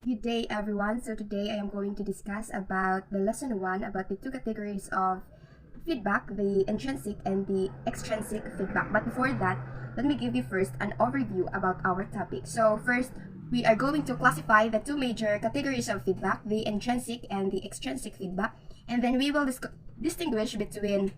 Good day everyone. So today I am going to discuss about the lesson 1 about the two categories of feedback, the intrinsic and the extrinsic feedback. But before that, let me give you first an overview about our topic. So first, we are going to classify the two major categories of feedback, the intrinsic and the extrinsic feedback, and then we will distinguish between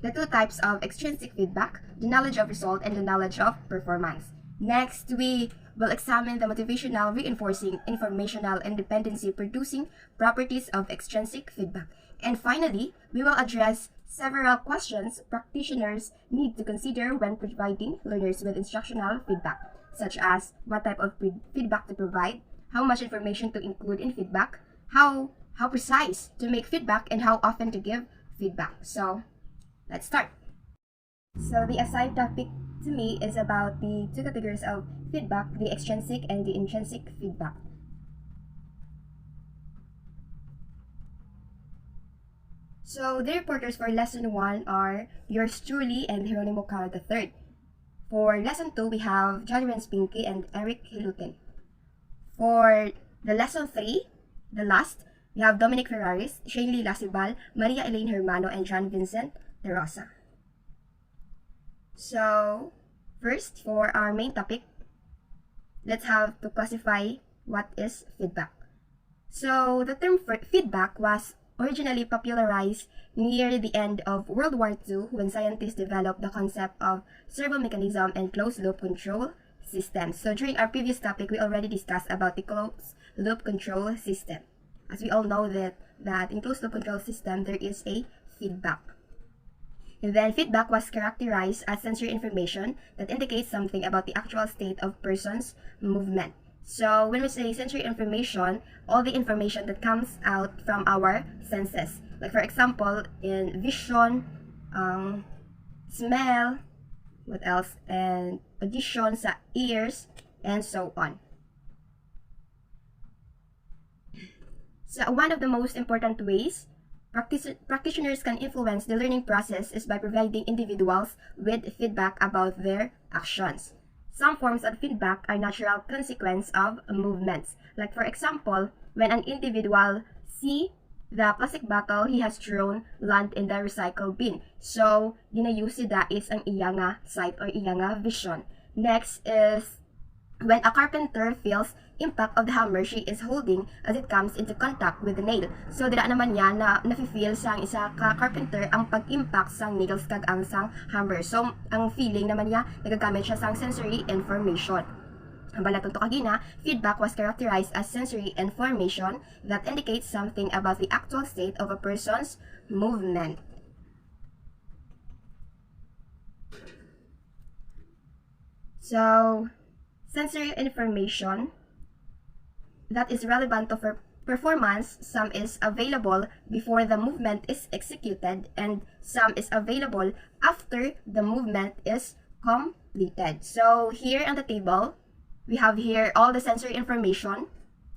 the two types of extrinsic feedback, the knowledge of result and the knowledge of performance. Next, we will examine the motivational, reinforcing, informational, and dependency producing properties of extrinsic feedback. And finally, we will address several questions practitioners need to consider when providing learners with instructional feedback, such as what type of feedback to provide, how much information to include in feedback, how precise to make feedback, and how often to give feedback. So, let's start. So the assigned topic to me is about the two categories of feedback, the extrinsic and the intrinsic feedback. So the reporters for lesson 1 are yours truly and Jeronimo Caro III. For lesson 2, we have John Renz Pinky and Eric Hilutin. For the lesson 3, the last, we have Dominic Ferraris, Shane Lee Lasibal, Maria Elaine Hermano, and John Vincent De Rosa. So, first, for our main topic, let's have to classify what is feedback. So, the term feedback was originally popularized near the end of World War II when scientists developed the concept of servo mechanism and closed-loop control systems. So, during our previous topic, we already discussed about the closed-loop control system. As we all know that in closed-loop control system, there is a feedback. And then feedback was characterized as sensory information that indicates something about the actual state of person's movement. So when we say sensory information, all the information that comes out from our senses. Like for example, in vision, smell, what else, and audition sa ears, and so on. So one of the most important ways practitioners can influence the learning process is by providing individuals with feedback about their actions. Some forms of feedback are natural consequence of movements. Like for example, when an individual see the plastic bottle he has thrown land in the recycle bin. So, ginayusi is ang iyanga sight or iyanga vision. Next is when a carpenter feels impact of the hammer she is holding as it comes into contact with the nail. So, dira naman niya na nafe-feel sang isa ka carpenter ang pag-impact sang nails kag ang sang hammer. So, ang feeling naman niya, nagagamit siya sang sensory information. Ang balatong to kagina, feedback was characterized as sensory information that indicates something about the actual state of a person's movement. So, sensory information that is relevant to performance, some is available before the movement is executed and some is available after the movement is completed. So here on the table, we have here all the sensory information,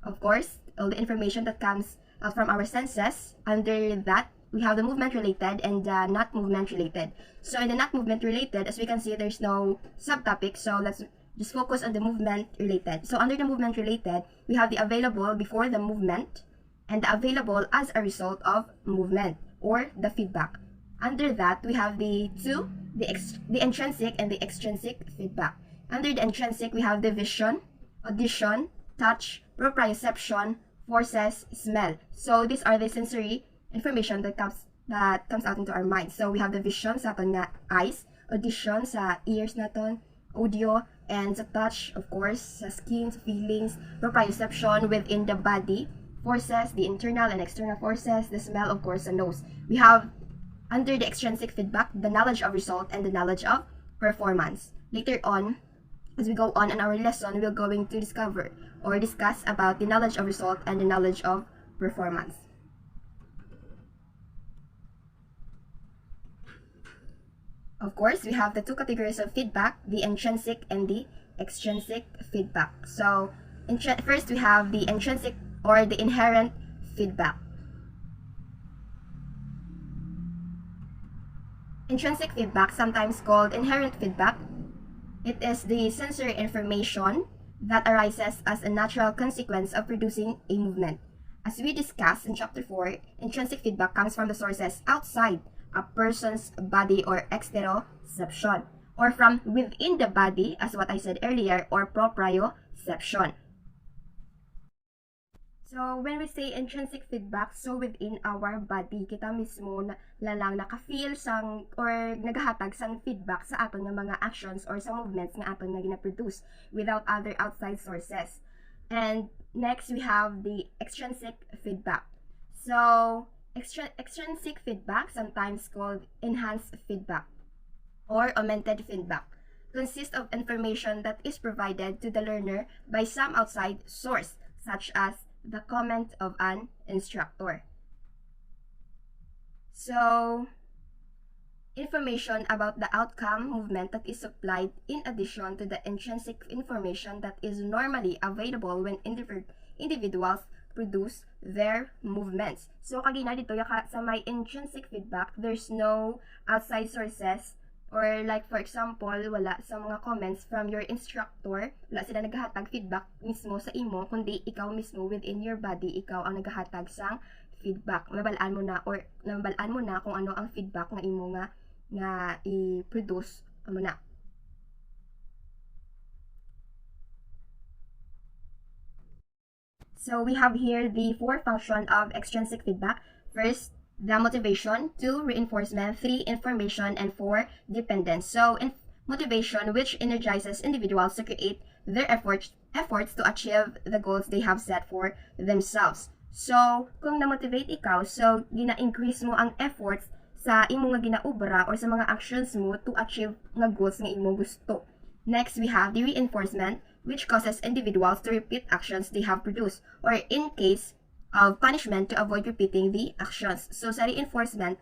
of course, all the information that comes from our senses. Under that, we have the movement related and the not movement related. So in the not movement related, as we can see, there's no subtopic, so let's just focus on the movement related. So under the movement related, we have the available before the movement and the available as a result of movement or the feedback. Under that, we have the intrinsic and the extrinsic feedback. Under the intrinsic, we have the vision, audition, touch, proprioception, forces, smell. So these are the sensory information that comes out into our mind. So we have the vision sa aton nga eyes, audition sa ears naton, audio, and sa touch, of course, sa skin, feelings, proprioception within the body, forces, the internal and external forces, the smell, of course, the nose. We have, under the extrinsic feedback, the knowledge of result and the knowledge of performance. Later on, as we go on in our lesson, we're going to discover or discuss about the knowledge of result and the knowledge of performance. Of course, we have the two categories of feedback, the intrinsic and the extrinsic feedback. So, first we have the intrinsic or the inherent feedback. Intrinsic feedback, sometimes called inherent feedback, it is the sensory information that arises as a natural consequence of producing a movement. As we discussed in Chapter 4, intrinsic feedback comes from the sources outside a person's body or exteroception, or from within the body, as what I said earlier, or proprioception. So, when we say intrinsic feedback, so within our body, kita mismo na lang naka-feel sang or naghatag sang feedback sa aton nga mga actions or sa movements nga aton nga gina-produce without other outside sources. And next, we have the extrinsic feedback. So, extrinsic feedback, sometimes called enhanced feedback or augmented feedback, consists of information that is provided to the learner by some outside source, such as the comment of an instructor. So, information about the outcome movement that is supplied in addition to the intrinsic information that is normally available when individuals produce their movements. So, kagina dito sa may intrinsic feedback, there's no outside sources or like for example, wala sa mga comments from your instructor, wala sila naghahatag feedback mismo sa imo, kundi ikaw mismo within your body, ikaw ang naghahatag sang feedback. Nabalaan mo na kung ano ang feedback nga imo nga i-produce mo na. So we have here the 4 functions of extrinsic feedback. First, the motivation, 2, reinforcement, 3, information, and 4, dependence. So, motivation, which energizes individuals to create their efforts to achieve the goals they have set for themselves. So, kung na-motivate ikaw, so, gina-increase mo ang efforts sa imo nga ginaubra or sa mga actions mo to achieve nga goals nga imo gusto. Next, we have the reinforcement, which causes individuals to repeat actions they have produced, or in case of punishment to avoid repeating the actions. So, sa reinforcement,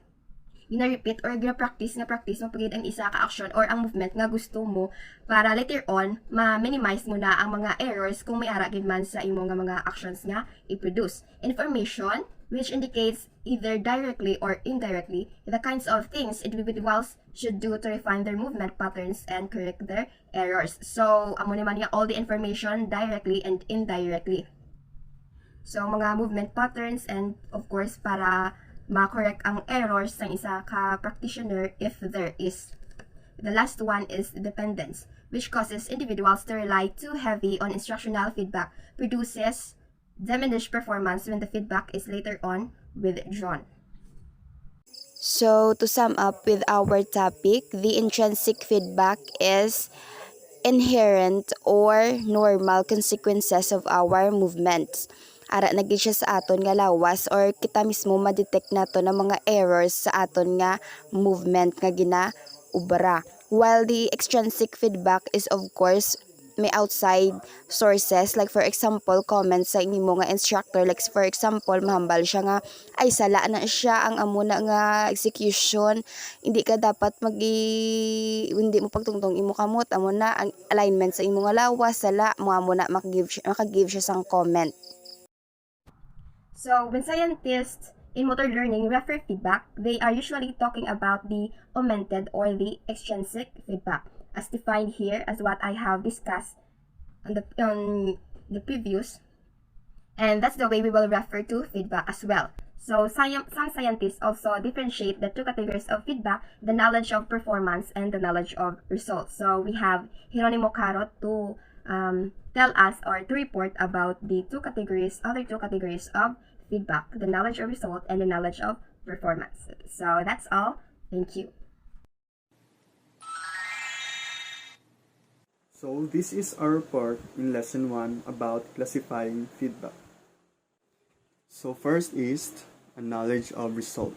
gina-repeat or gina-practice mo pagid ang isa ka action or ang movement nga gusto mo para later on, ma-minimize mo na ang mga errors kung may ara gid man sa imo nga mga actions nga i-produce. Information, which indicates either directly or indirectly the kinds of things individuals should do to refine their movement patterns and correct their errors. So, amo naman niya all the information directly and indirectly. So, mga movement patterns and of course, para ma-correct ang errors ng isa ka practitioner if there is. The last one is dependence, which causes individuals to rely too heavy on instructional feedback, produces diminished performance when the feedback is later on withdrawn. So, to sum up with our topic, the intrinsic feedback is inherent or normal consequences of our movements. Ara naging siya sa aton nga lawas or kita mismo ma-detect nato ng mga errors sa aton nga movement nga ginaubra. While the extrinsic feedback is of course may outside sources, like for example comments sa inimo nga instructor, like for example mahambal siya nga ay sala na siya ang amuna nga execution, hindi ka dapat hindi mo pagtungtong imo kamot amo na ang alignment sa imo nga lawas sala mo amo na makagive siya sang comment. So, when scientists in motor learning refer feedback, they are usually talking about the augmented or the extrinsic feedback, as defined here as what I have discussed on the previous. And that's the way we will refer to feedback as well. So, some scientists also differentiate the 2 categories of feedback, the knowledge of performance and the knowledge of results. So, we have Hieronimo Carot to tell us or to report about the other two categories of feedback, the knowledge of result and the knowledge of performance. So that's all. Thank you. So this is our part in lesson 1 about classifying feedback. So first is a knowledge of result.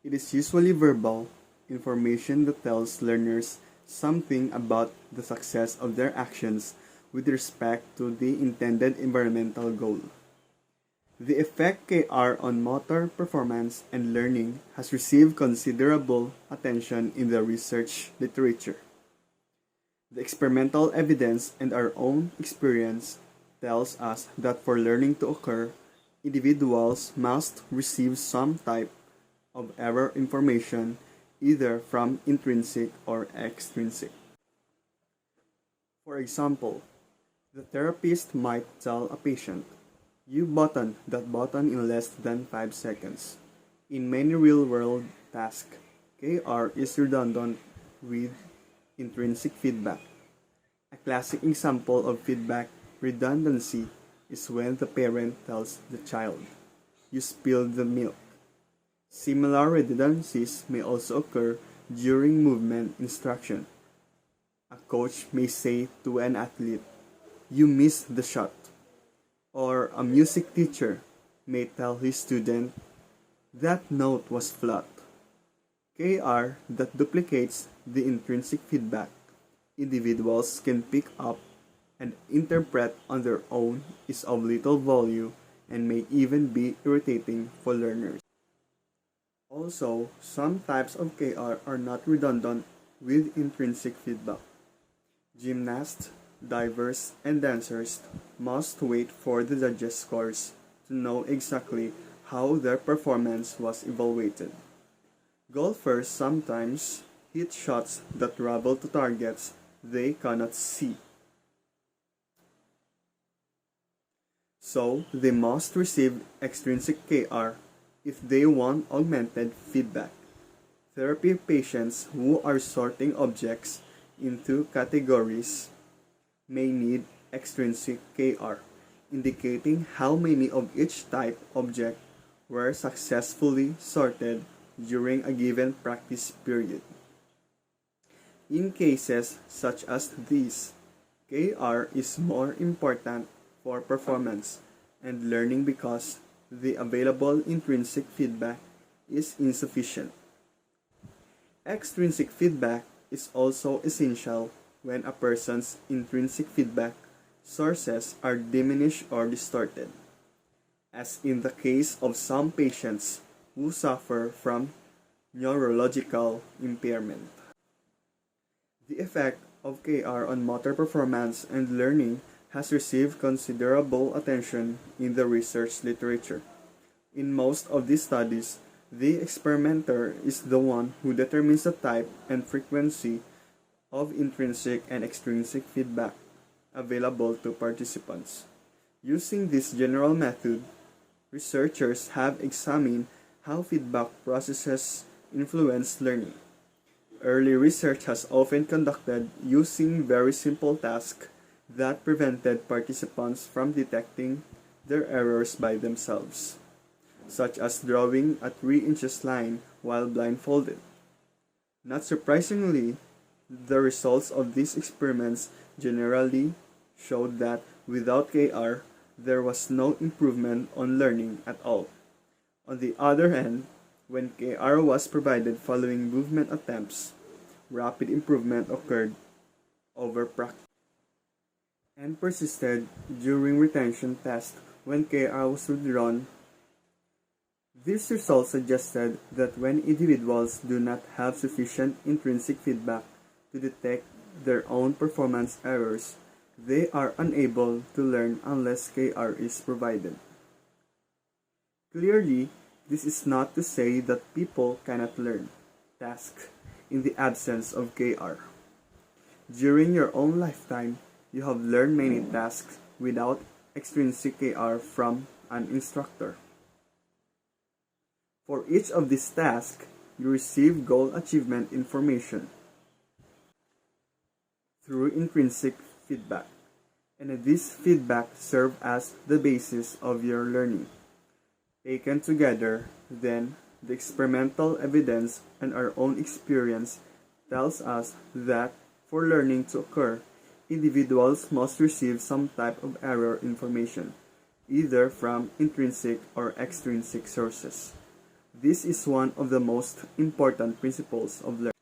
It is usually verbal information that tells learners something about the success of their actions with respect to the intended environmental goal. The effect KR on motor performance and learning has received considerable attention in the research literature. The experimental evidence and our own experience tells us that for learning to occur, individuals must receive some type of error information either from intrinsic or extrinsic. For example, The therapist might tell a patient, "You button that button in less than 5 seconds." In many real-world tasks, KR is redundant with intrinsic feedback. A classic example of feedback redundancy is when the parent tells the child, "You spilled the milk." Similar redundancies may also occur during movement instruction. A coach may say to an athlete, "You missed the shot." Or a music teacher may tell his student, "That note was flat." KR that duplicates the intrinsic feedback individuals can pick up and interpret on their own is of little value and may even be irritating for learners. Also, some types of KR are not redundant with intrinsic feedback. Gymnasts, divers, and dancers must wait for the judges' scores to know exactly how their performance was evaluated. Golfers sometimes hit shots that travel to targets they cannot see, so they must receive extrinsic KR if they want augmented feedback. Therapy patients who are sorting objects into categories may need extrinsic KR, indicating how many of each type object were successfully sorted during a given practice period. In cases such as these, KR is more important for performance and learning because the available intrinsic feedback is insufficient. Extrinsic feedback is also essential when a person's intrinsic feedback sources are diminished or distorted, as in the case of some patients who suffer from neurological impairment. The effect of KR on motor performance and learning has received considerable attention in the research literature. In most of these studies, the experimenter is the one who determines the type and frequency of intrinsic and extrinsic feedback available to participants. Using this general method, researchers have examined how feedback processes influence learning. Early research has often conducted using very simple tasks that prevented participants from detecting their errors by themselves, such as drawing a 3 inches line while blindfolded. Not surprisingly, the results of these experiments generally showed that without KR, there was no improvement on learning at all. On the other hand, when KR was provided following movement attempts, rapid improvement occurred over practice and persisted during retention tests when KR was withdrawn. These results suggested that when individuals do not have sufficient intrinsic feedback to detect their own performance errors, they are unable to learn unless KR is provided. Clearly, this is not to say that people cannot learn tasks in the absence of KR. During your own lifetime, you have learned many tasks without extrinsic KR from an instructor. For each of these tasks, you receive goal achievement information through intrinsic feedback, and this feedback serves as the basis of your learning. Taken together, then, the experimental evidence and our own experience tells us that for learning to occur, individuals must receive some type of error information, either from intrinsic or extrinsic sources. This is one of the most important principles of learning.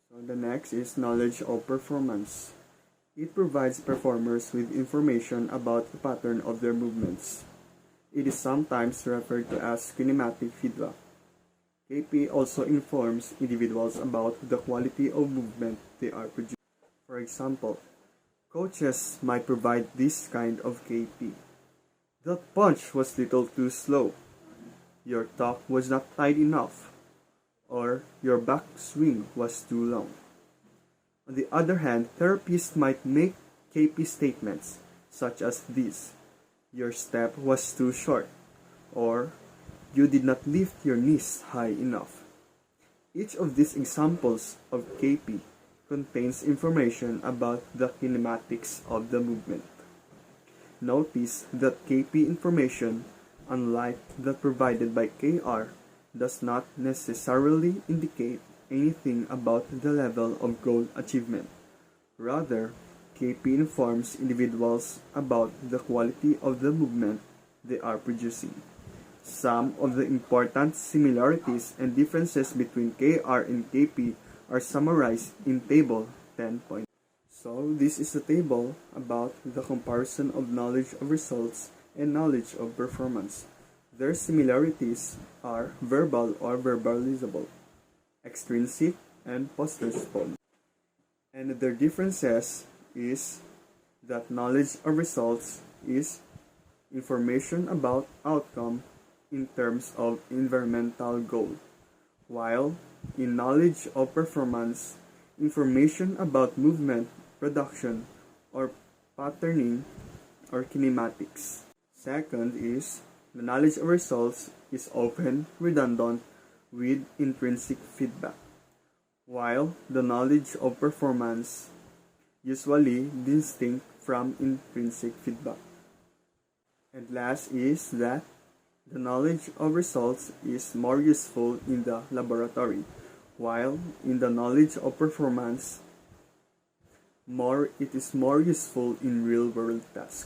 So the next is knowledge of performance. It provides performers with information about the pattern of their movements. It is sometimes referred to as kinematic feedback. KP also informs individuals about the quality of movement they are producing. For example, coaches might provide this kind of KP. "That punch was little too slow." "Your tuck was not tight enough." Or "Your back swing was too long." On the other hand, therapists might make KP statements, such as these: your step was too short, or you did not lift your knees high enough. Each of these examples of KP contains information about the kinematics of the movement. Notice that KP information, unlike that provided by KR, does not necessarily indicate anything about the level of goal achievement. Rather, KP informs individuals about the quality of the movement they are producing. Some of the important similarities and differences between KR and KP are summarized in Table 10.0. So, this is a table about the comparison of knowledge of results and knowledge of performance. Their similarities are verbal or verbalizable, extrinsic, and post-response. And their differences is that knowledge of results is information about outcome in terms of environmental goal, while in knowledge of performance, information about movement, production, or patterning or kinematics. Second is the knowledge of results is often redundant with intrinsic feedback, while the knowledge of performance usually distinct from intrinsic feedback. And last is that the knowledge of results is more useful in the laboratory, while in the knowledge of performance, it is more useful in real-world tasks.